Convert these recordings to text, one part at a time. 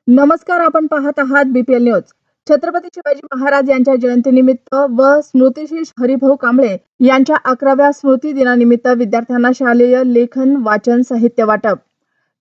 नमस्कार, आपण पाहत आहात बीपीएल न्यूज. छत्रपती शिवाजी महाराज यांच्या जयंतीनिमित्त व स्मृतिश्री हरिभाऊ कांबळे यांच्या 11व्या स्मृती दिनानिमित्त विद्यार्थ्यांना शालेय लेखन वाचन साहित्य वाटप.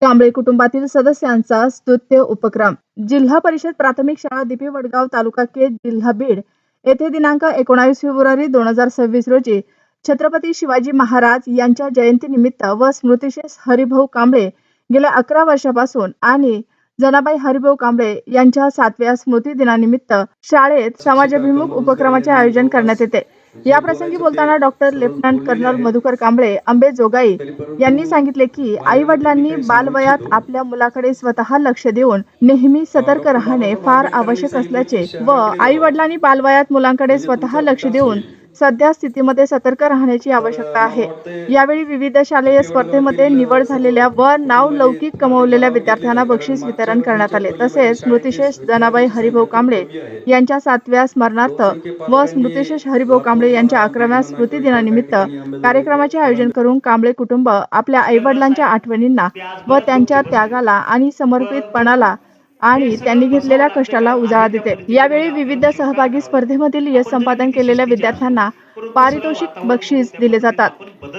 कांबळे कुटुंबातील सदस्यांचा स्तुत्य उपक्रम. जिल्हा परिषद प्राथमिक शाळा दिपे वडगाव, तालुका केज, जिल्हा बीड येथे दिनांक 19 फेब्रुवारी 2026 रोजी छत्रपती शिवाजी महाराज यांच्या जयंतीनिमित्त व स्मृतिश्री हरिभाऊ कांबळे गेल्या 11 वर्षापासून आणि जनाबाई हरिभाऊ कांबळे यांच्या 7व्या स्मृती दिनानिमित्त शाळेत समाजाभिमुख उपक्रमाचे आयोजन करण्यात येते. या प्रसंगी बोलताना doctor lieutenant colonel Madhukar Kamble Ambejogai यांनी सांगितले की आई वडिलांनी बालवयात आपल्या मुलाकडे स्वतः लक्ष देऊन नेहमी सतर्क राहणे फार आवश्यक असल्याचे व आई वडिलांनी बालवयात मुलांकडे स्वतः लक्ष देऊन सध्या स्थितीमध्ये सतर्क राहण्याची आवश्यकता आहे. यावेळी विविध शालेय स्पर्धेमध्ये निवड झालेल्या व नावलौकिक कमावलेल्या विद्यार्थ्यांना बक्षीस वितरण करण्यात आले. तसेच स्मृतिशेष जनाबाई हरिभाऊ कांबळे यांच्या 7व्या स्मरणार्थ व स्मृतिशेष हरिभाऊ कांबळे यांच्या 11व्या स्मृती दिनानिमित्त कार्यक्रमाचे आयोजन करून कांबळे कुटुंब आपल्या आईवडिलांच्या आठवणींना व त्यांच्या त्यागाला आणि समर्पितपणाला आणि त्यांनी घेतलेल्या कष्टाला उजाळा देते. यावेळी विविध सहभागी स्पर्धेमधील यश संपादन केलेल्या विद्यार्थ्यांना पारितोषिक बक्षीस दिले जातात.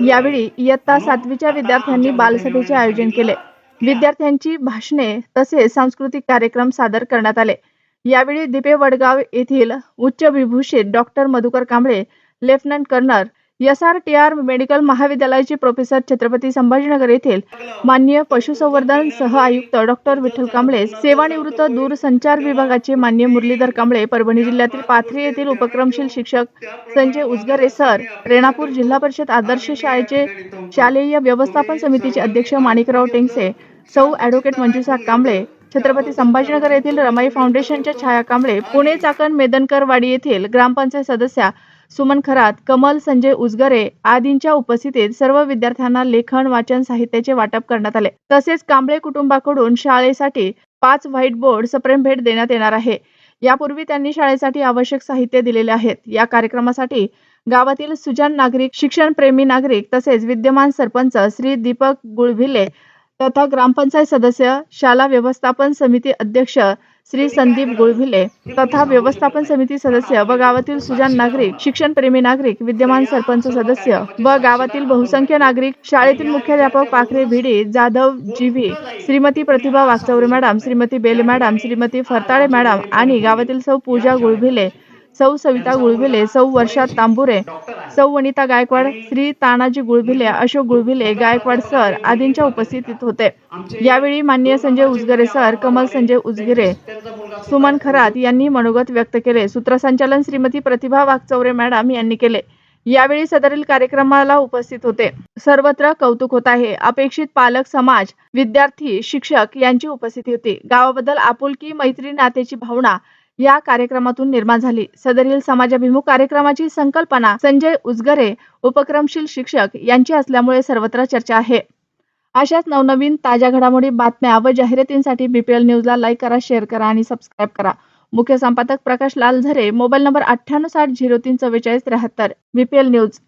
यावेळी इयत्ता 7वीच्या विद्यार्थ्यांनी बालसभेचे आयोजन केले. विद्यार्थ्यांची भाषणे तसेच सांस्कृतिक कार्यक्रम सादर करण्यात आले. यावेळी दिपे वडगाव येथील उच्च विभूषित doctor Madhukar Kamble, lieutenant colonel SRTR medical महाविद्यालयाचे प्रोफेसर, छत्रपती संभाजीनगर येथील माननीय पशुसंवर्धन सह आयुक्त डॉक्टर विठ्ठल कांबळे, सेवानिवृत्त दूरसंचार विभागाचे माननीय मुरलीधर कांबळे, परभणी जिल्ह्यातील पाथरी येथील उपक्रमशील शिक्षक संजय उजगरे सर, रेणापूर जिल्हा परिषद आदर्श शाळेचे शालेय व्यवस्थापन समितीचे अध्यक्ष माणिकराव टेंगसे, सौ ॲडव्होकेट मंजुषा कांबळे, छत्रपती संभाजीनगर येथील रमाई फाउंडेशनच्या छाया कांबळे, पुणे चाकण मेदनकरवाडी येथील ग्रामपंचायत सदस्या सुमन खरात, कमल संजय उजगरे आदींच्या उपस्थितीत सर्व विद्यार्थ्यांना लेखन वाचन साहित्याचे वाटप करण्यात आले. तसेच कांबळे कुटुंबाकडून शाळेसाठी 5 व्हाईट बोर्ड सप्रेम भेट देण्यात येणार आहे. यापूर्वी त्यांनी शाळेसाठी आवश्यक साहित्य दिलेले आहेत. या कार्यक्रमासाठी गावातील सुजाण नागरिक, शिक्षणप्रेमी नागरिक तसेच विद्यमान सरपंच श्री दीपक गुळभिले तथा ग्रामपंचायत सदस्य, शाळा व्यवस्थापन समिती अध्यक्ष श्री संदीप गुळभिले तथा व्यवस्थापन समिती सदस्य व गावातील सुजाण नागरिक, शिक्षणप्रेमी नागरिक, विद्यमान सरपंच सदस्य व गावातील बहुसंख्य नागरिक, शाळेतील मुख्याध्यापक पाखरे भिडी, जाधव जीव्ही, Shrimati Pratibha Wagchaure madam, Shrimati Bele madam, Shrimati Phartale madam आणि गावातील सौ पूजा गुळभिले, सौ सविता गुळभिले, सौ वर्षा तांबुरे, सौ वनिता गायकवाड, श्री तानाजी गुळभिले, अशोक गुळभिले, गायकवाड सर आदींच्या उपस्थितीत होते. यावेळी माननीय संजय उजगरे सर, कमल संजय उजगरे, सुमन खरात यांनी मनोगत व्यक्त केले. सूत्रसंचालन श्रीमती प्रतिभा वागचौरे मॅडम यांनी केले. यावेळी सदरील कार्यक्रमाला उपस्थित होते. सर्वत्र कौतुक होत आहे. अपेक्षित पालक समाज, विद्यार्थी, शिक्षक यांची उपस्थिती होती. गावाबद्दल आपुलकी, मैत्री, नात्याची भावना या कार्यक्रमातून निर्माण झाली. सदरील समाजाभिमुख कार्यक्रमाची संकल्पना संजय उजगरे, उपक्रमशील शिक्षक यांची असल्यामुळे सर्वत्र चर्चा आहे. अशाच नवनवीन ताज्या घडामोडी, बातम्या व जाहिरातींसाठी बीपीएल न्यूजला लाईक करा, शेअर करा आणि सबस्क्राईब करा. मुख्य संपादक प्रकाश लाल झरे, मोबाईल नंबर 9860304473. BPL news.